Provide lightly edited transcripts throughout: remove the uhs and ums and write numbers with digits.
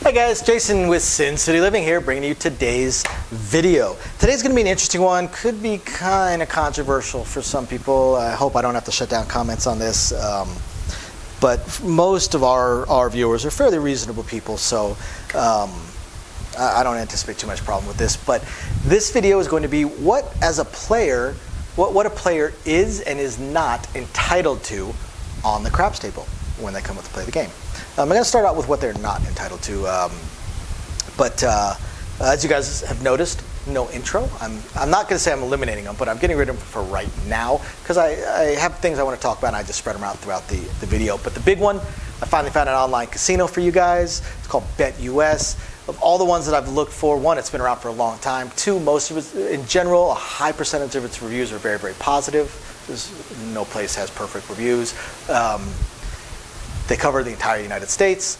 Hi guys, Jason with Sin City Living here, bringing you today's video. Today's going to be an interesting one. Could be kind of controversial for some people. I hope I don't have to shut down comments on this. But most of our viewers are fairly reasonable people, so I don't anticipate too much problem with this. But this video is going to be what a player is and is not entitled to on the craps table when they come up to play the game. I'm going to start out with what they're not entitled to. As you guys have noticed, no intro. I'm not going to say I'm eliminating them, but I'm getting rid of them for right now because I have things I want to talk about and I just spread them out throughout the video. But the big one, I finally found an online casino for you guys. It's called BetUS. Of all the ones that I've looked for, one, it's been around for a long time. Two, most of it, in general, a high percentage of its reviews are very, very positive. No place has perfect reviews. They cover the entire United States.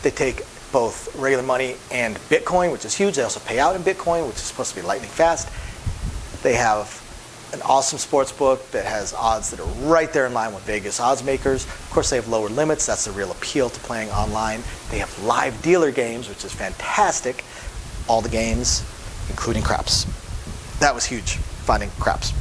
They take both regular money and Bitcoin, which is huge. They also pay out in Bitcoin, which is supposed to be lightning fast. They have an awesome sports book that has odds that are right there in line with Vegas odds makers. Of course, they have lower limits. That's the real appeal to playing online. They have live dealer games, which is fantastic. All the games, including craps. That was huge, finding craps.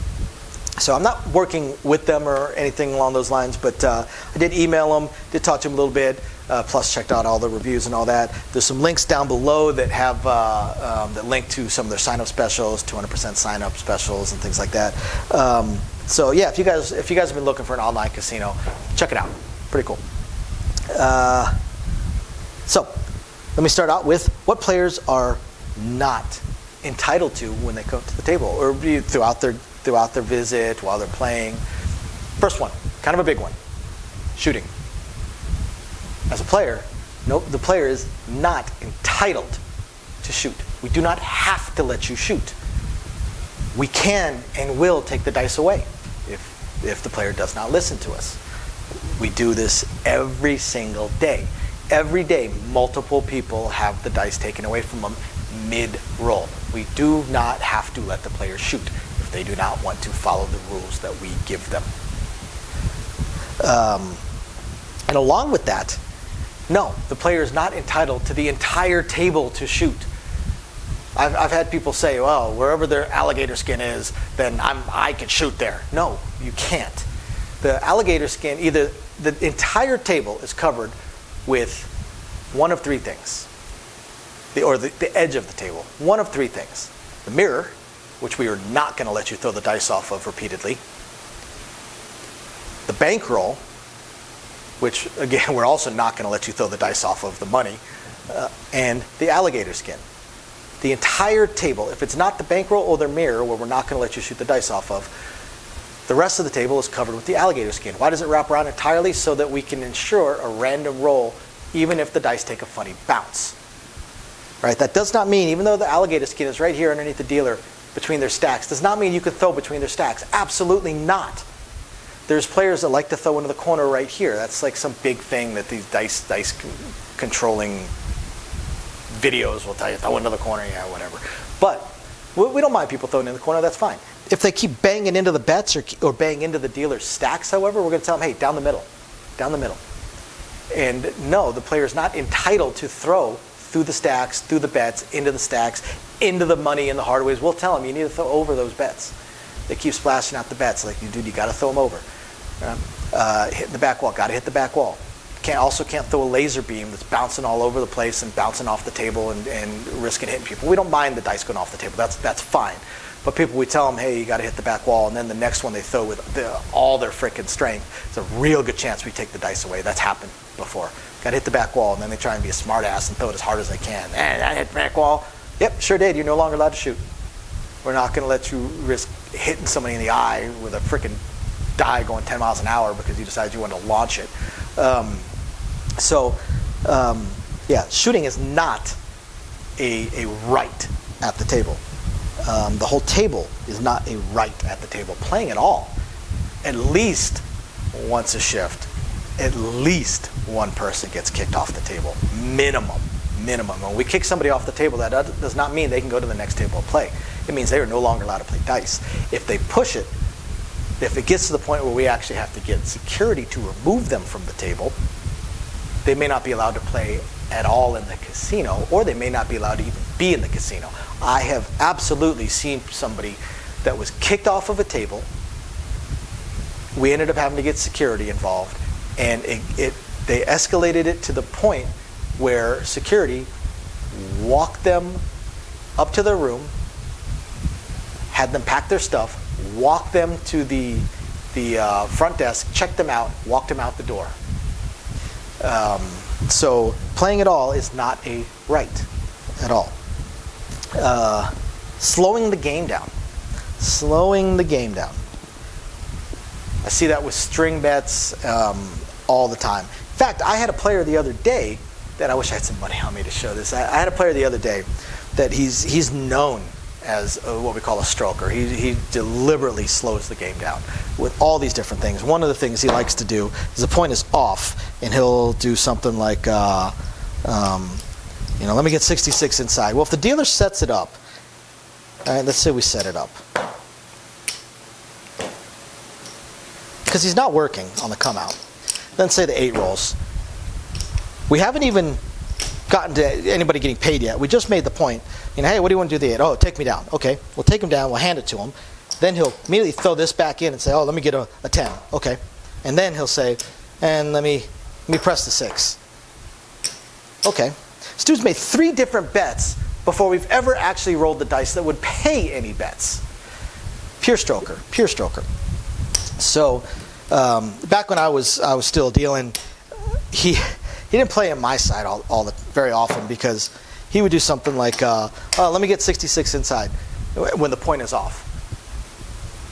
So I'm not working with them or anything along those lines, but I did email them, did talk to them a little bit, plus checked out all the reviews and all that. There's some links down below that have that link to some of their sign-up specials, 200% sign-up specials and things like that. So yeah, if you guys have been looking for an online casino, check it out. Pretty cool. So let me start out with what players are not entitled to when they come to the table or throughout their visit, while they're playing. First one, kind of a big one, shooting. As a player, the player is not entitled to shoot. We do not have to let you shoot. We can and will take the dice away if the player does not listen to us. We do this every single day. Every day, multiple people have the dice taken away from them mid-roll. We do not have to let the player shoot if they do not want to follow the rules that we give them. And along with that, no, the player is not entitled to the entire table to shoot. I've had people say, well, wherever their alligator skin is, then I can shoot there. No, you can't. The alligator skin, either the entire table is covered with one of three things. The edge of the table. One of three things. The mirror, which we are not going to let you throw the dice off of repeatedly. The bankroll, which again we're also not going to let you throw the dice off of the money. And the alligator skin. The entire table, if it's not the bankroll or the mirror where we're not going to let you shoot the dice off of, the rest of the table is covered with the alligator skin. Why does it wrap around entirely? So that we can ensure a random roll even if the dice take a funny bounce. Right? That does not mean, even though the alligator skin is right here underneath the dealer between their stacks, does not mean you can throw between their stacks. Absolutely not. There's players that like to throw into the corner right here. That's like some big thing that these dice controlling videos will tell you. Throw into the corner, yeah, whatever. But we don't mind people throwing in the corner. That's fine. If they keep banging into the bets or bang into the dealer's stacks, however, we're going to tell them, hey, down the middle. Down the middle. And no, the player is not entitled to throw through the stacks, through the bets, into the stacks, into the money in the hardaways. We'll tell them you need to throw over those bets. They keep splashing out the bets like, dude, you got to throw them over. Hitting the back wall, got to hit the back wall. Also can't throw a laser beam that's bouncing all over the place and bouncing off the table and risking hitting people. We don't mind the dice going off the table. That's fine. But people, we tell them, hey, you got to hit the back wall, and then the next one they throw with all their freaking strength. It's a real good chance we take the dice away. That's happened before. Got to hit the back wall, and then they try and be a smart ass and throw it as hard as they can. And I hit the back wall. Yep, sure did. You're no longer allowed to shoot. We're not going to let you risk hitting somebody in the eye with a freaking die going 10 miles an hour because you decided you wanted to launch it. Yeah, shooting is not a right at the table. The whole table is not a right at the table. Playing at all, at least once a shift, at least one person gets kicked off the table. Minimum. When we kick somebody off the table, that does not mean they can go to the next table and play. It means they are no longer allowed to play dice. If they push it, if it gets to the point where we actually have to get security to remove them from the table, they may not be allowed to play at all in the casino, or they may not be allowed to even be in the casino. I have absolutely seen somebody that was kicked off of a table. We ended up having to get security involved, and they escalated it to the point where security walked them up to their room, had them pack their stuff, walked them to the front desk, checked them out, walked them out the door. So playing at all is not a right at all. Slowing the game down. Slowing the game down. I see that with string bets all the time. In fact, I had a player the other day that I wish I had some money on me to show this. I had a player the other day that he's known as what we call a stroker. He deliberately slows the game down with all these different things. One of the things he likes to do is the point is off, and he'll do something like, let me get 66 inside. Well, if the dealer sets it up, all right, let's say we set it up. Because he's not working on the come out. Then say the 8 rolls. We haven't even gotten to anybody getting paid yet. We just made the point. Hey, what do you want to do the 8? Oh, take me down. Okay, we'll take him down. We'll hand it to him. Then he'll immediately throw this back in and say, oh, let me get a 10. Okay. And then he'll say, and let me press the 6. Okay. This dude's made 3 different bets before we've ever actually rolled the dice that would pay any bets. Pure stroker. Pure stroker. So back when I was still dealing, he didn't play on my side very often, because he would do something like, let me get 66 inside when the point is off.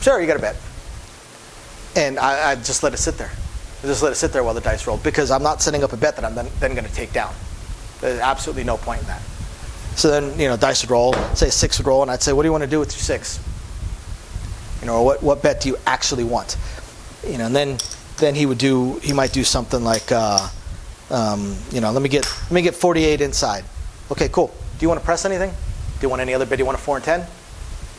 Sure, you got a bet. And I just let it sit there. I just let it sit there while the dice rolled, because I'm not setting up a bet that I'm then going to take down. There's absolutely no point in that. So then, dice would roll, say 6 would roll, and I'd say, what do you want to do with your 6? Or what bet do you actually want? And then he might do something like, let me get 48 inside. Okay, cool. Do you want to press anything? Do you want any other bid? Do you want a 4 and 10?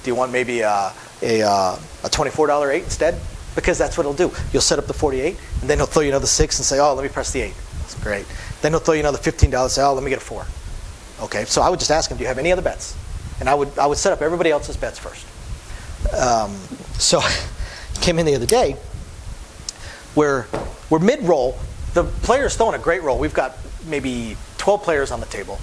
Do you want maybe a $24 8 instead? Because that's what he'll do. You'll set up the 48, and then he'll throw you another 6 and say, oh, let me press the 8. That's great. Then he'll throw you another $15 and say, oh, let me get a 4. Okay, so I would just ask him, do you have any other bets? And I would set up everybody else's bets first. So came in the other day where we're mid-roll. The player's throwing a great roll. We've got maybe 12 players on the table.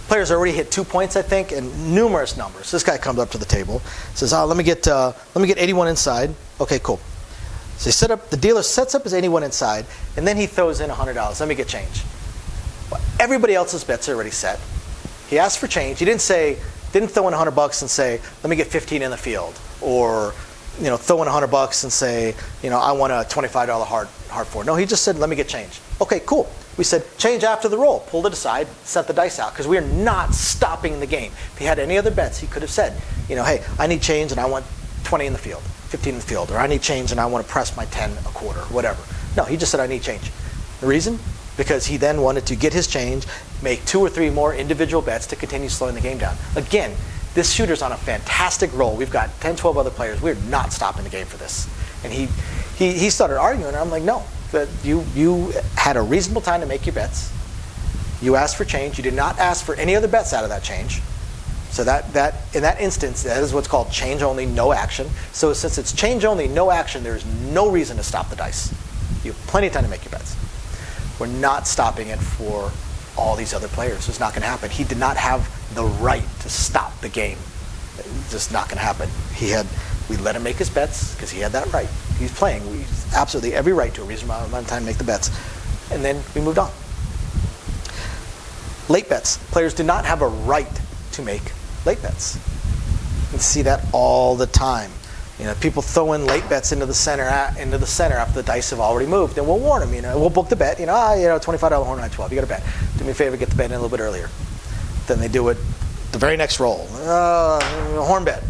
Players already hit 2 points, I think, and numerous numbers. This guy comes up to the table, says, "Oh, let me get 81 inside." Okay, cool. So the dealer sets up his 81 inside, and then he throws in $100. Let me get change. Well, everybody else's bets are already set. He asked for change. He didn't throw in $100 and say, "Let me get 15 in the field," or throw in $100 and say, I want a $25 hard 4. No, he just said, let me get change. Okay, cool. We said, change after the roll. Pulled it aside, sent the dice out, because we are not stopping the game. If he had any other bets, he could have said, hey, I need change and I want 20 in the field, 15 in the field, or I need change and I want to press my 10 a quarter, whatever. No, he just said, I need change. The reason? Because he then wanted to get his change, make 2 or 3 more individual bets to continue slowing the game down. Again, this shooter's on a fantastic roll. We've got 10, 12 other players. We're not stopping the game for this. And he started arguing, and I'm like, no. That you had a reasonable time to make your bets. You asked for change. You did not ask for any other bets out of that change. So that in that instance, that is what's called change only, no action. So since it's change only, no action, there is no reason to stop the dice. You have plenty of time to make your bets. We're not stopping it for all these other players. It's not going to happen. He did not have the right to stop the game. It's just not going to happen. We let him make his bets because he had that right. He's playing. He's absolutely every right to a reasonable amount of time to make the bets. And then we moved on. Late bets. Players do not have a right to make late bets. You see that all the time. People throw in late bets into the center after the dice have already moved, and we'll warn them. We'll book the bet. $25 horn on 12. You got a bet. Do me a favor, get the bet in a little bit earlier. Then they do it the very next roll. Horn bet.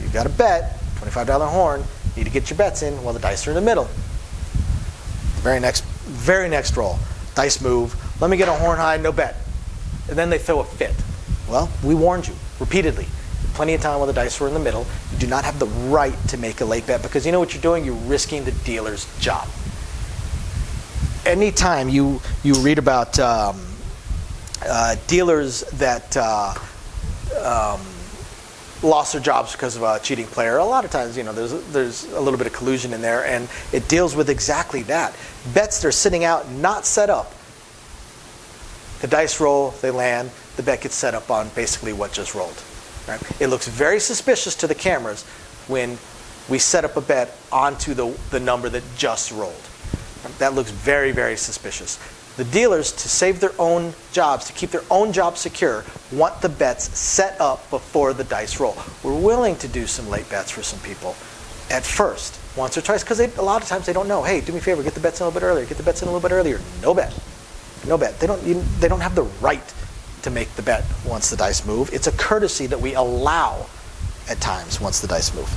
You got a bet. $25 horn. You need to get your bets in while the dice are in the middle. Very next roll. Dice move. Let me get a horn high, no bet. And then they throw a fit. Well, we warned you repeatedly. Plenty of time while the dice were in the middle. You do not have the right to make a late bet, because you know what you're doing? You're risking the dealer's job. Anytime you read about dealers that lost their jobs because of a cheating player. A lot of times, there's a little bit of collusion in there, and it deals with exactly that. Bets that are sitting out, not set up. The dice roll, they land, the bet gets set up on basically what just rolled. Right? It looks very suspicious to the cameras when we set up a bet onto the number that just rolled. That looks very, very suspicious. The dealers, to save their own jobs, to keep their own jobs secure, want the bets set up before the dice roll. We're willing to do some late bets for some people at first, once or twice, because a lot of times they don't know. Hey, do me a favor, get the bets in a little bit earlier. Get the bets in a little bit earlier. No bet. No bet. They don't have the right to make the bet once the dice move. It's a courtesy that we allow at times once the dice move.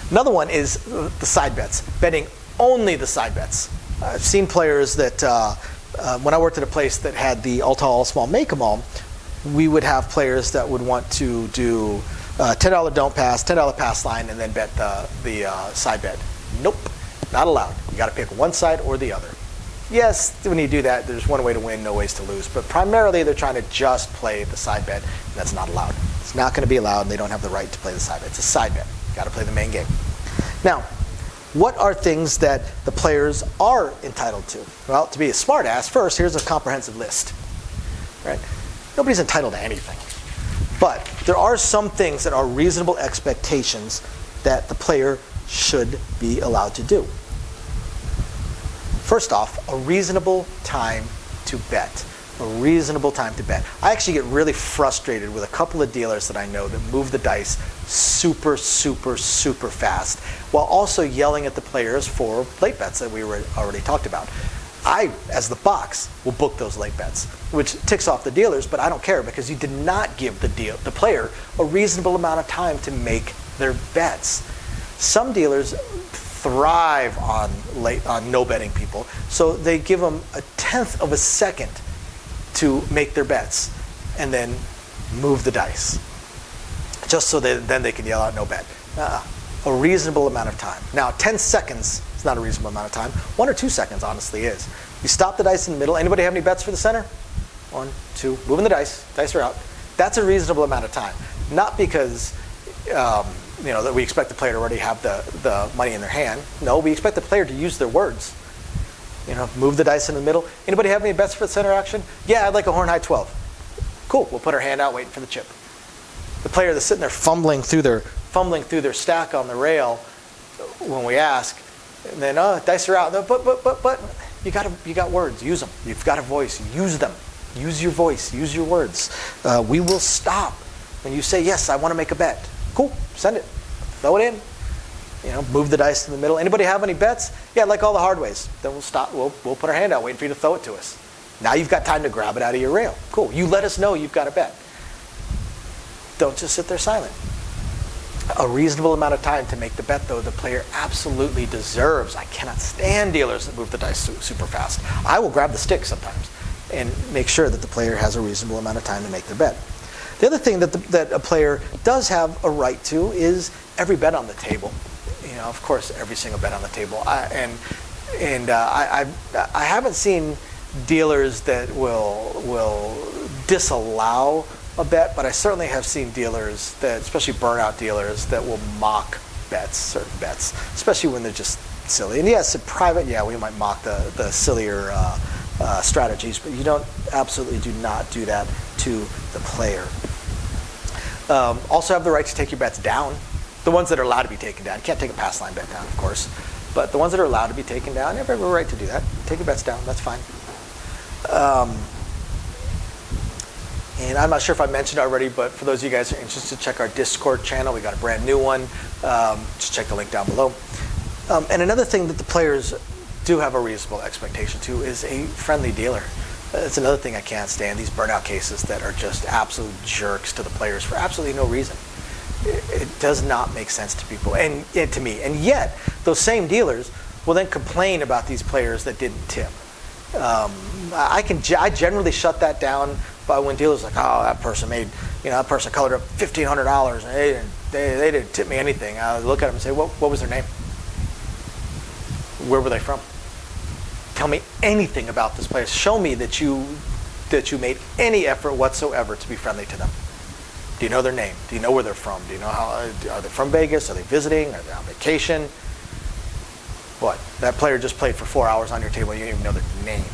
Another one is the side bets, betting only the side bets. I've seen players that, when I worked at a place that had the all tall, all small, make 'em all, we would have players that would want to do $10 don't pass, $10 pass line, and then bet the side bet. Nope, not allowed. You got to pick one side or the other. Yes, when you do that, there's one way to win, no ways to lose. But primarily, they're trying to just play the side bet, and that's not allowed. It's not going to be allowed, and they don't have the right to play the side bet. It's a side bet. You got to play the main game. Now, what are things that the players are entitled to? Well, to be a smartass, first, here's a comprehensive list. Right? Nobody's entitled to anything. But there are some things that are reasonable expectations that the player should be allowed to do. First off, a reasonable time to bet. A reasonable time to bet. I actually get really frustrated with a couple of dealers that I know that move the dice super, super, super fast, while also yelling at the players for late bets that we already talked about. I, as the box, will book those late bets, which ticks off the dealers, but I don't care because you did not give the player a reasonable amount of time to make their bets. Some dealers thrive on no betting people, so they give them a tenth of a second to make their bets and then move the dice, just so that then they can yell out no bet. A reasonable amount of time. Now, 10 seconds is not a reasonable amount of time. 1 or 2 seconds, honestly, is. You stop the dice in the middle. Anybody have any bets for the center? 1, 2, moving the dice. Dice are out. That's a reasonable amount of time. Not because that we expect the player to already have the money in their hand. No, we expect the player to use their words. Move the dice in the middle. Anybody have any bets for the center action? Yeah, I'd like a horn high 12. Cool, we'll put our hand out waiting for the chip. The player that's sitting there fumbling through their stack on the rail when we ask, and then dice are out. But you got words. Use them. You've got a voice. Use them. Use your voice. Use your words. We will stop when you say yes. I want to make a bet. Cool. Send it. Throw it in. Move the dice in the middle. Anybody have any bets? Yeah, like all the hard ways. Then we'll stop. We'll put our hand out, waiting for you to throw it to us. Now you've got time to grab it out of your rail. Cool. You let us know you've got a bet. Don't just sit there silent. A reasonable amount of time to make the bet, though, the player absolutely deserves. I cannot stand dealers that move the dice super fast. I will grab the stick sometimes and make sure that the player has a reasonable amount of time to make their bet. The other thing that a player does have a right to is every bet on the table. Of course, every single bet on the table. I haven't seen dealers that will disallow a bet, but I certainly have seen dealers that, especially burnout dealers, that will mock bets, certain bets, especially when they're just silly. And yes, in private, we might mock the sillier strategies, but you absolutely do not do that to the player. Also have the right to take your bets down. The ones that are allowed to be taken down. You can't take a pass line bet down, of course. But the ones that are allowed to be taken down, you have every right to do that. Take your bets down, that's fine. And I'm not sure if I mentioned it already, but for those of you guys who are interested, check our Discord channel. We got a brand new one. Just check the link down below. And another thing that the players do have a reasonable expectation to is a friendly dealer. That's another thing I can't stand, these burnout cases that are just absolute jerks to the players for absolutely no reason. It does not make sense to people and to me. And yet, those same dealers will then complain about these players that didn't tip. I generally shut that down by when dealers are like, oh, that person colored up $1,500 and they didn't tip me anything. I look at them and say, what was their name? Where were they from? Tell me anything about this player. Show me that you that you made any effort whatsoever to be friendly to them. Do you know their name? Do you know where they're from? Do you know are they from Vegas? Are they visiting? Are they on vacation? What? That player just played for 4 hours on your table and you don't even know their name,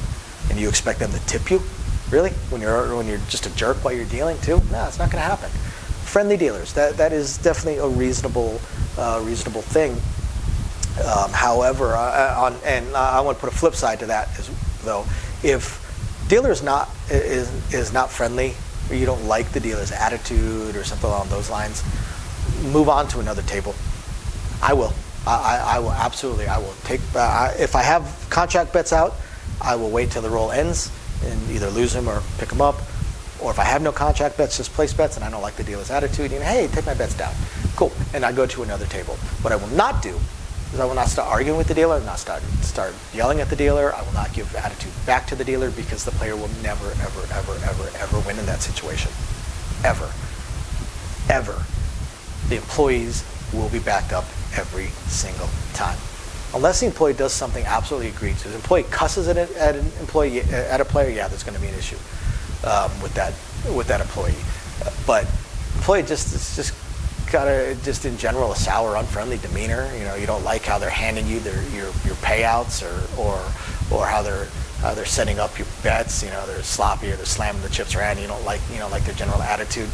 and you expect them to tip you? Really? When you're just a jerk while you're dealing too? No, it's not going to happen. Friendly dealers. That is definitely a reasonable thing. However, I want to put a flip side to that though. If dealer is not friendly, or you don't like the dealer's attitude or something along those lines, move on to another table. I will. I will absolutely. I will take. If I have contract bets out, I will wait till the roll ends and either lose them or pick them up. Or if I have no contract bets, just place bets, and I don't like the dealer's attitude, hey, take my bets down. Cool. And I go to another table. What I will not do is I will not start arguing with the dealer, not start yelling at the dealer. I will not give attitude back to the dealer, because the player will never, ever, ever, ever, ever win in that situation. Ever. Ever. The employees will be backed up every single time. Unless the employee does something absolutely egregious. If the employee cusses at a player, yeah, there's going to be an issue with that employee. But employee just got in general a sour, unfriendly demeanor. You don't like how they're handing you your payouts, or how they're setting up your bets. They're sloppy, or they're slamming the chips around. You don't like their general attitude.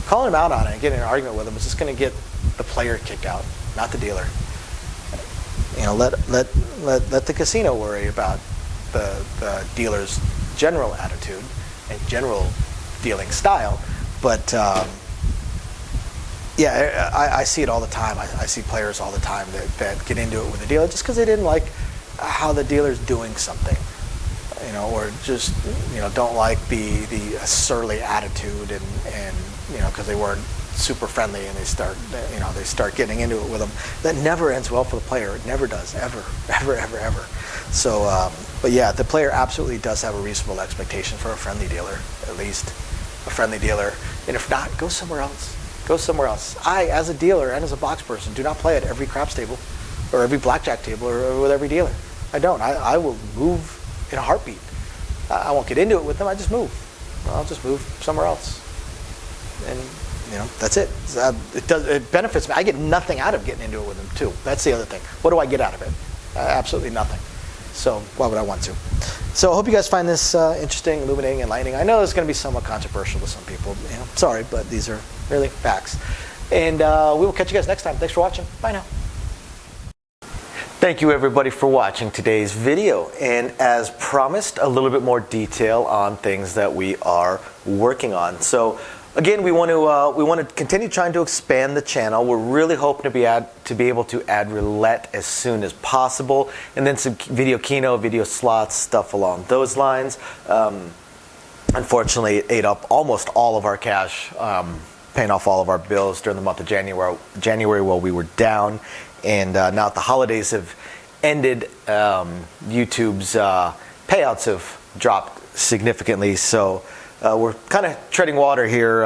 Calling them out on it and getting in an argument with them is just going to get the player kicked out, not the dealer. Let the casino worry about the dealer's general attitude and general dealing style. But I see it all the time. I see players all the time that get into it with the dealer just because they didn't like how the dealer's doing something, or just don't like the surly attitude, and because they weren't super friendly, and they start getting into it with them. That never ends well for the player. It never does, ever, ever, ever, ever. So, but yeah, the player absolutely does have a reasonable expectation for a friendly dealer, at least a friendly dealer. And if not, go somewhere else. Go somewhere else. I, as a dealer and as a box person, do not play at every craps table, or every blackjack table, or with every dealer. I don't. I will move in a heartbeat. I won't get into it with them. I just move. I'll just move somewhere else. And that's it. It benefits me. I get nothing out of getting into it with them too. That's the other thing. What do I get out of it? Absolutely nothing. So why would I want to? So I hope you guys find this interesting, illuminating, enlightening. I know it's going to be somewhat controversial to some people. Sorry, but these are really facts. And we will catch you guys next time. Thanks for watching. Bye now. Thank you everybody for watching today's video. And as promised, a little bit more detail on things that we are working on. So again, we want to continue trying to expand the channel. We're really hoping to be able to add roulette as soon as possible, and then some video keno, video slots, stuff along those lines. Unfortunately, it ate up almost all of our cash, paying off all of our bills during the month of January while we were down. And now that the holidays have ended, YouTube's payouts have dropped significantly. So we're kind of treading water here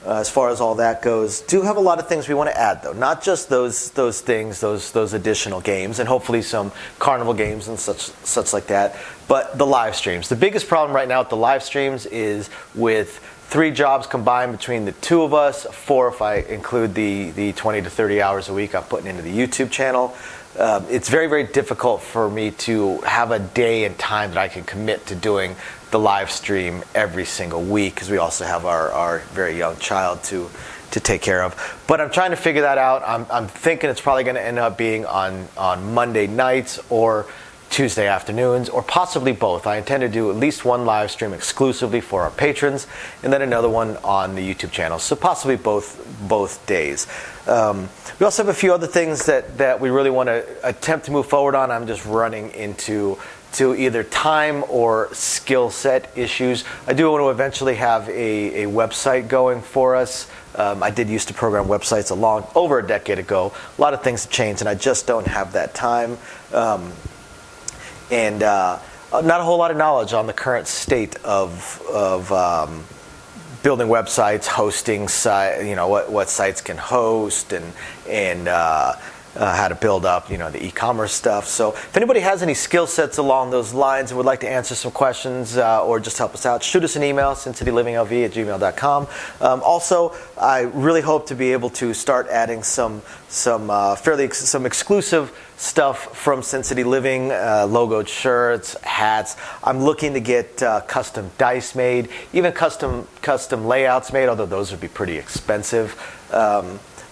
as far as all that goes. Do have a lot of things we want to add, though. Not just those things, those additional games, and hopefully some carnival games and such like that, but the live streams. The biggest problem right now with the live streams is with 3 jobs combined between the 2 of us, 4 if I include the 20 to 30 hours a week I'm putting into the YouTube channel. It's very, very difficult for me to have a day and time that I can commit to doing the live stream every single week, because we also have our very young child to take care of. But I'm trying to figure that out. I'm thinking it's probably going to end up being on Monday nights or Tuesday afternoons, or possibly both. I intend to do at least one live stream exclusively for our patrons, and then another one on the YouTube channel. So possibly both days. We also have a few other things that we really want to attempt to move forward on. I'm just running into either time or skill set issues. I do want to eventually have a website going for us. I did used to program websites over a decade ago. A lot of things have changed, and I just don't have that time. And not a whole lot of knowledge on the current state of building websites, hosting what sites can host, and how to build up, the e-commerce stuff. So if anybody has any skill sets along those lines and would like to answer some questions or just help us out, shoot us an email, sincitylivingLV@gmail.com. Also, I really hope to be able to start adding some exclusive stuff from Sin City Living, logoed shirts, hats. I'm looking to get custom dice made, even custom layouts made, although those would be pretty expensive.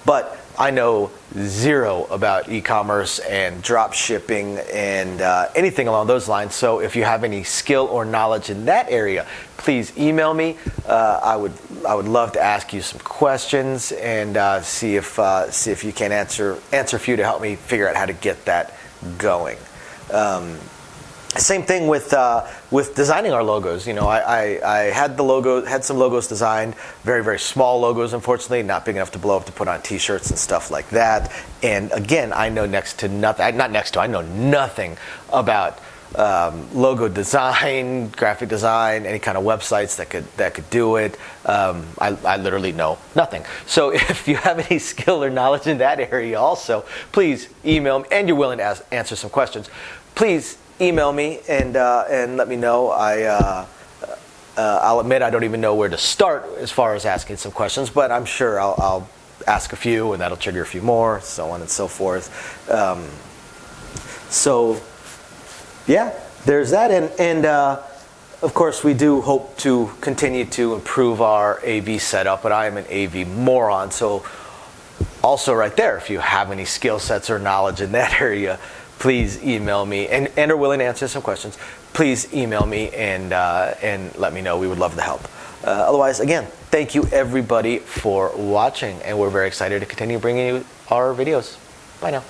But I know zero about e-commerce and drop shipping and anything along those lines. So if you have any skill or knowledge in that area, please email me. I would love to ask you some questions and see if you can answer a few to help me figure out how to get that going. Same thing with designing our logos. I had some logos designed, very, very small logos, unfortunately, not big enough to blow up to put on T-shirts and stuff like that. And again, I know I know nothing about logo design, graphic design, any kind of websites that could do it. I literally know nothing. So if you have any skill or knowledge in that area also, please email me, and you're willing to answer some questions, please email me and let me know. I'll admit I don't even know where to start as far as asking some questions, but I'm sure I'll ask a few and that'll trigger a few more, so on and so forth. So yeah, there's that, and of course we do hope to continue to improve our AV setup, but I am an AV moron, so also right there, if you have any skill sets or knowledge in that area, please email me and are willing to answer some questions. Please email me and let me know. We would love to help. Otherwise, again, thank you everybody for watching, and we're very excited to continue bringing you our videos. Bye now.